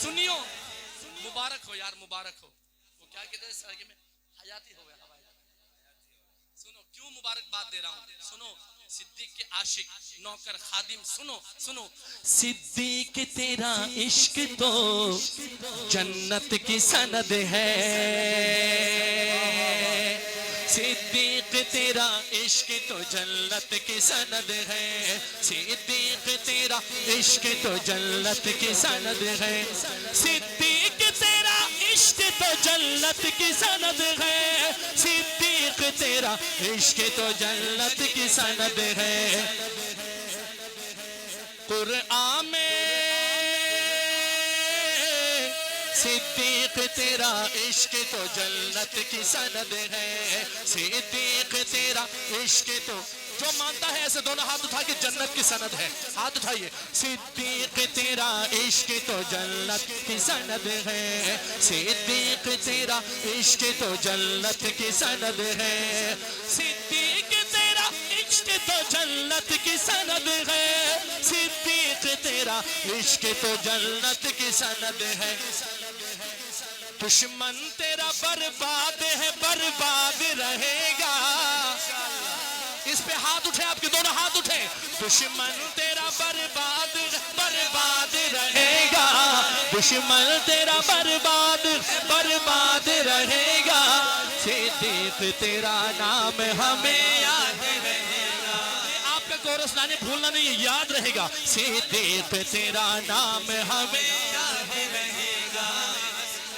سنیو مبارک ہو یار مبارک ہو. وہ کیا کہتے ہیں سرگی میں حیاتی ہو گیا. سنو کیوں مبارک بات دے رہا ہوں. سنو صدیق کے عاشق نوکر خادم سنو سنو. صدیق تیرا عشق تو جنت کی سند ہے. صدیق تیرا عشق تو جنت کی سند ہے. صدیق تیرا عشق تو جنت کی سند ہے. صدیق تیرا عشق تو جنت کی سند ہے. صدیق تیرا عشق تو جنت کی سند ہے. قرآن میں صدیق تیرا عشق تو جنت کی سند ہے. صدیق تیرا عشق تو جو مانتا ہے ایسے دونوں ہاتھ اٹھا کے جنت کی سند ہے. ہاتھ اٹھائیے. صدیق تیرا عشق تو جنت کی سند ہے. صدیق تیرا عشق تو جنت کی سند ہے. صدیق تیرا عشق تو جنت کی سند ہے. صدیق تیرا عشق تو جنت کی سند ہے. دشمن تیرا برباد ہے برباد رہے گا. اس پہ ہاتھ اٹھے آپ کے دونوں ہاتھ اٹھے. دشمن تیرا برباد برباد رہے گا. دشمن تیرا برباد برباد رہے گا. صدیق تیرا نام ہمیں یاد رہے گا. آپ کا کورس لانے بھولنا نہیں یاد رہے گا. صدیق تیرا نام ہمیں یاد